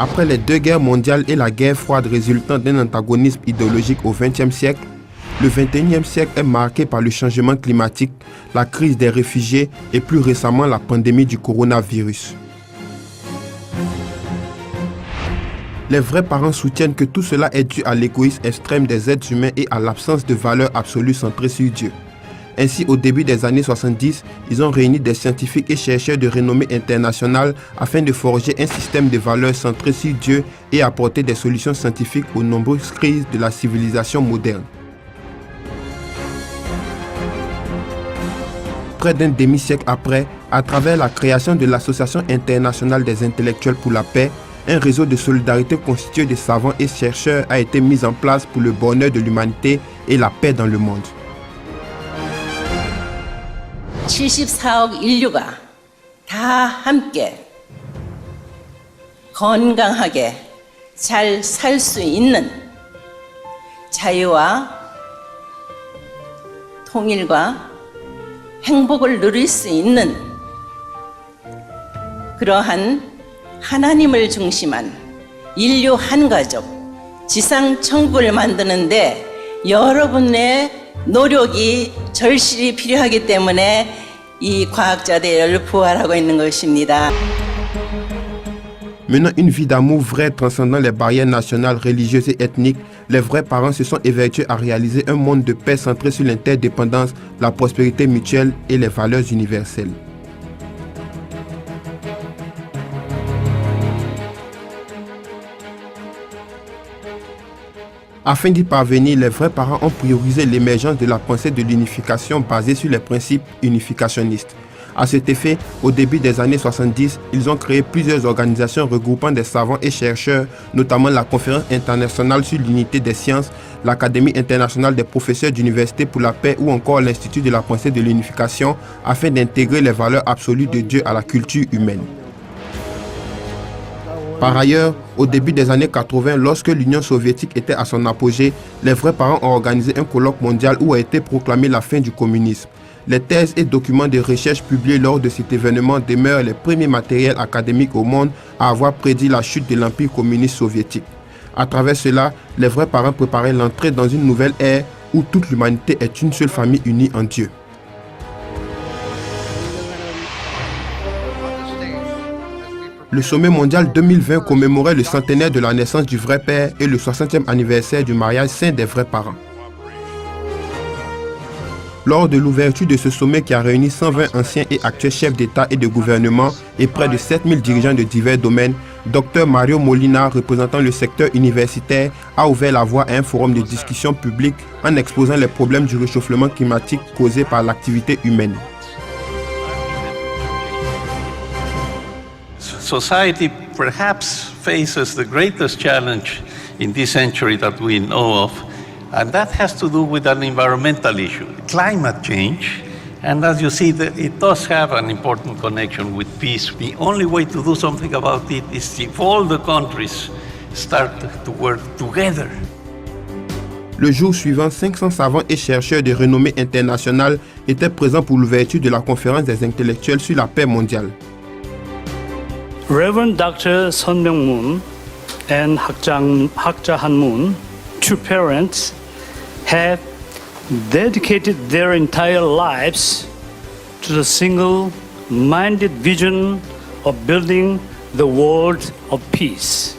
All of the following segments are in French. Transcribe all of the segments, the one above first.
Après les deux guerres mondiales et la guerre froide résultant d'un antagonisme idéologique au XXe siècle, le XXIe siècle est marqué par le changement climatique, la crise des réfugiés et plus récemment la pandémie du coronavirus. Les vrais parents soutiennent que tout cela est dû à l'égoïsme extrême des êtres humains et à l'absence de valeurs absolues centrées sur Dieu. Ainsi, au début des années 70, ils ont réuni des scientifiques et chercheurs de renommée internationale afin de forger un système de valeurs centré sur Dieu et apporter des solutions scientifiques aux nombreuses crises de la civilisation moderne. Près d'un demi-siècle après, à travers la création de l'Association internationale des intellectuels pour la paix, un réseau de solidarité constitué de savants et chercheurs a été mis en place pour le bonheur de l'humanité et la paix dans le monde. 74억 인류가 다 함께 건강하게 잘 살 수 있는 자유와 통일과 행복을 누릴 수 있는 그러한 하나님을 중심한 인류 한 가족, 지상 천국을 만드는데 여러분의 노력이 절실히 필요하기 때문에 이 과학자들을 부활하고 있는 것입니다. Menant une vie d'amour vrai transcendant les barrières nationales, religieuses et ethniques, les vrais parents se sont évertués à réaliser un monde de paix centré sur l'interdépendance, la prospérité mutuelle et les valeurs universelles. Afin d'y parvenir, les vrais parents ont priorisé l'émergence de la pensée de l'unification basée sur les principes unificationnistes. À cet effet, au début des années 70, ils ont créé plusieurs organisations regroupant des savants et chercheurs, notamment la Conférence internationale sur l'unité des sciences, l'Académie internationale des professeurs d'université pour la paix ou encore l'Institut de la pensée de l'unification, afin d'intégrer les valeurs absolues de Dieu à la culture humaine. Par ailleurs, au début des années 80, lorsque l'Union soviétique était à son apogée, les vrais parents ont organisé un colloque mondial où a été proclamée la fin du communisme. Les thèses et documents de recherche publiés lors de cet événement demeurent les premiers matériels académiques au monde à avoir prédit la chute de l'Empire communiste soviétique. À travers cela, les vrais parents préparaient l'entrée dans une nouvelle ère où toute l'humanité est une seule famille unie en Dieu. Le sommet mondial 2020 commémorait le centenaire de la naissance du vrai père et le 60e anniversaire du mariage saint des vrais parents. Lors de l'ouverture de ce sommet qui a réuni 120 anciens et actuels chefs d'État et de gouvernement et près de 7000 dirigeants de divers domaines, Dr Mario Molina, représentant le secteur universitaire, a ouvert la voie à un forum de discussion publique en exposant les problèmes du réchauffement climatique causé par l'activité humaine. Society perhaps faces the greatest challenge in this century that we know of, and that has to do with an environmental issue, climate change. And as you see, it does have an important connection with peace. The only way to do something about it is if all the countries start to work together. Le jour suivant, 500 savants et chercheurs de renommée internationale étaient présents pour l'ouverture de la conférence des intellectuels sur la paix mondiale. Reverend Dr. Sun Myung-moon and Hak Ja-han-moon, two parents, have dedicated their entire lives to the single-minded vision of building the world of peace.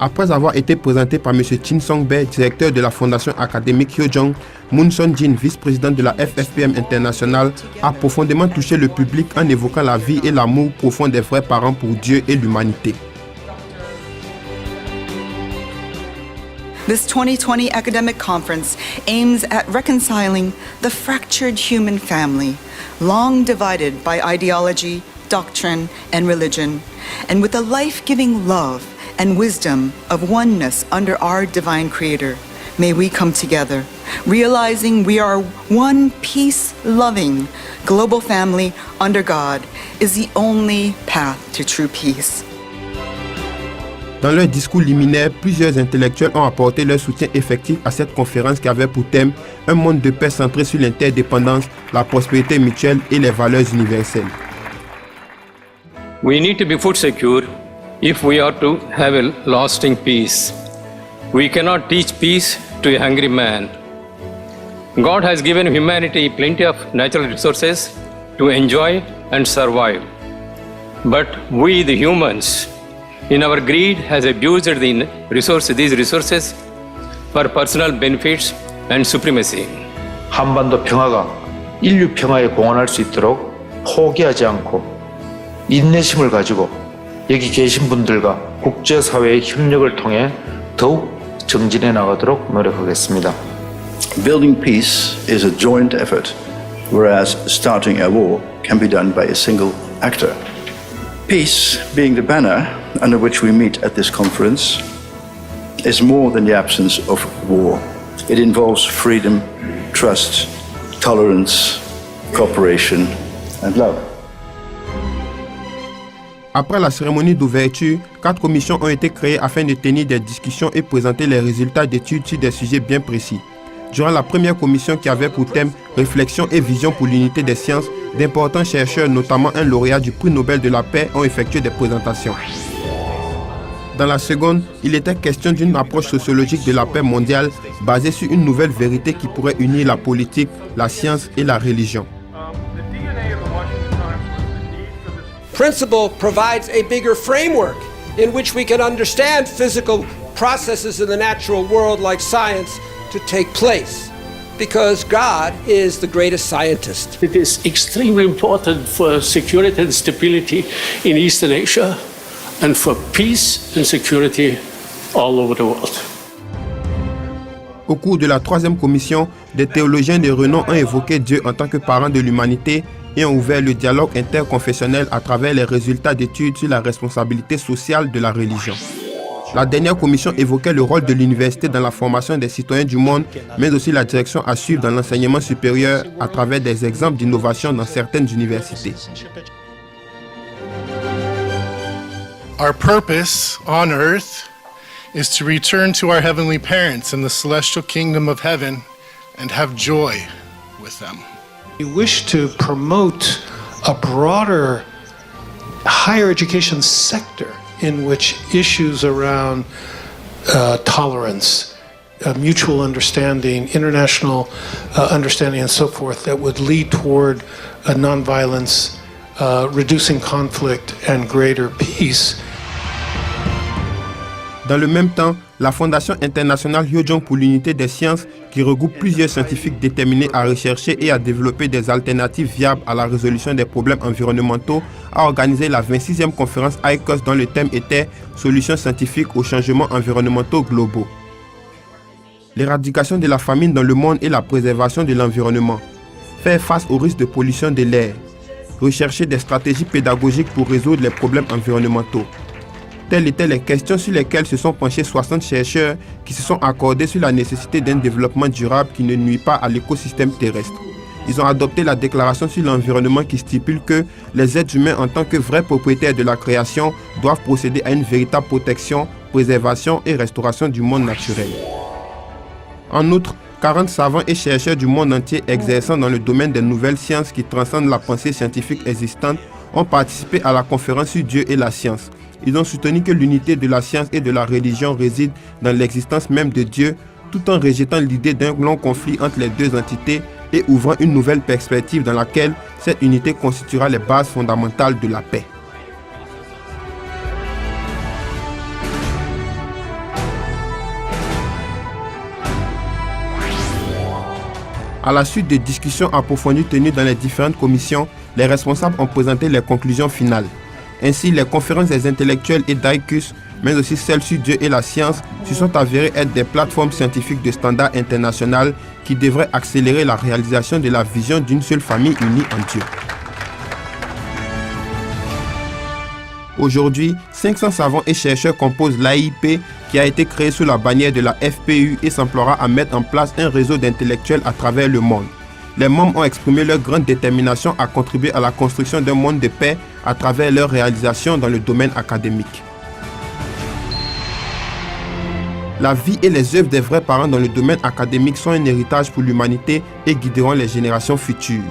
Après avoir été présenté par M. Chin Song-bae, directeur de la fondation académique Hyojong, Moon Son-jin, vice-président de la FFPM internationale, a profondément touché le public en évoquant la vie et l'amour profond des vrais parents pour Dieu et l'humanité. This 2020 academic conference aims at reconciling the fractured human family, long divided by ideology, doctrine, and religion, and with the life-giving love and wisdom of oneness under our divine Creator. May we come together, realizing we are one peace-loving global family under God is the only path to true peace. Dans leur discours liminaire, plusieurs intellectuels ont apporté leur soutien effectif à cette conférence qui avait pour thème un monde de paix centré sur l'interdépendance, la prospérité mutuelle et les valeurs universelles. We need to be food secure, If we are to have a lasting peace, we cannot teach peace to a hungry man. God has given humanity plenty of natural resources to enjoy and survive. But we, the humans, in our greed, has abused these resources for personal benefits and supremacy. 한반도 평화가 인류 평화에 공헌할 수 있도록 포기하지 않고 인내심을 가지고 여기 계신 분들과 국제사회의 협력을 통해 더욱 정진해 나가도록 노력하겠습니다. Building peace is a joint effort, whereas starting a war can be done by a single actor. Peace, being the banner under which we meet at this conference, is more than the absence of war. It involves freedom, trust, tolerance, cooperation, and love. Après la cérémonie d'ouverture, 4 commissions ont été créées afin de tenir des discussions et présenter les résultats d'études sur des sujets bien précis. Durant la première commission qui avait pour thème « Réflexion et vision pour l'unité des sciences », d'importants chercheurs, notamment un lauréat du prix Nobel de la paix, ont effectué des présentations. Dans la seconde, il était question d'une approche sociologique de la paix mondiale basée sur une nouvelle vérité qui pourrait unir la politique, la science et la religion. Principle provides a bigger framework in which we can understand physical processes in the natural world like science to take place, because God is the greatest scientist. It is extremely important for security and stability in Eastern Asia and for peace and security all over the world. Au cours de la troisième commission, des théologiens de renom ont évoqué Dieu en tant que parent de l'humanité et ont ouvert le dialogue interconfessionnel à travers les résultats d'études sur la responsabilité sociale de la religion. La dernière commission évoquait le rôle de l'université dans la formation des citoyens du monde, mais aussi la direction à suivre dans l'enseignement supérieur à travers des exemples d'innovation dans certaines universités. Our purpose on earth is to return to our heavenly parents in the celestial kingdom of heaven and have joy with them. We wish to promote a broader higher education sector in which issues around tolerance, mutual understanding, international understanding, and so forth that would lead toward nonviolence, reducing conflict, and greater peace. Dans le même temps, la Fondation internationale Hyojong pour l'unité des sciences, qui regroupe plusieurs scientifiques déterminés à rechercher et à développer des alternatives viables à la résolution des problèmes environnementaux, a organisé la 26e conférence ICOS dont le thème était « Solutions scientifiques aux changements environnementaux globaux ». L'éradication de la famine dans le monde et la préservation de l'environnement, faire face aux risques de pollution de l'air, rechercher des stratégies pédagogiques pour résoudre les problèmes environnementaux. Telles étaient les questions sur lesquelles se sont penchés 60 chercheurs qui se sont accordés sur la nécessité d'un développement durable qui ne nuit pas à l'écosystème terrestre. Ils ont adopté la déclaration sur l'environnement qui stipule que les êtres humains en tant que vrais propriétaires de la création doivent procéder à une véritable protection, préservation et restauration du monde naturel. En outre, 40 savants et chercheurs du monde entier exerçant dans le domaine des nouvelles sciences qui transcendent la pensée scientifique existante ont participé à la conférence sur Dieu et la science. Ils ont soutenu que l'unité de la science et de la religion réside dans l'existence même de Dieu, tout en rejetant l'idée d'un long conflit entre les deux entités et ouvrant une nouvelle perspective dans laquelle cette unité constituera les bases fondamentales de la paix. À la suite des discussions approfondies tenues dans les différentes commissions, les responsables ont présenté les conclusions finales. Ainsi, les conférences des intellectuels et d'ICUS, mais aussi celles sur Dieu et la science, se sont avérées être des plateformes scientifiques de standard international qui devraient accélérer la réalisation de la vision d'une seule famille unie en Dieu. Aujourd'hui, 500 savants et chercheurs composent l'AIP qui a été créé sous la bannière de la FPU et s'emploiera à mettre en place un réseau d'intellectuels à travers le monde. Les membres ont exprimé leur grande détermination à contribuer à la construction d'un monde de paix à travers leurs réalisations dans le domaine académique. La vie et les œuvres des vrais parents dans le domaine académique sont un héritage pour l'humanité et guideront les générations futures.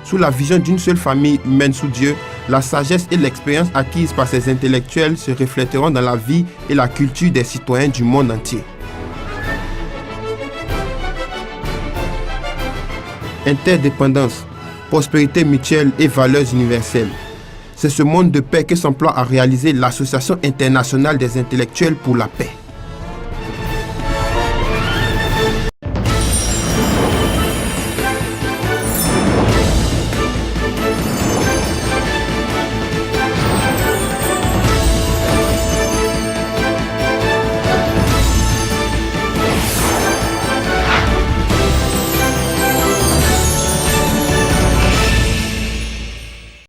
Sous la vision d'une seule famille humaine sous Dieu, la sagesse et l'expérience acquises par ces intellectuels se reflèteront dans la vie et la culture des citoyens du monde entier. Interdépendance, prospérité mutuelle et valeurs universelles. C'est ce monde de paix que s'emploie à réaliser l'Association internationale des intellectuels pour la paix.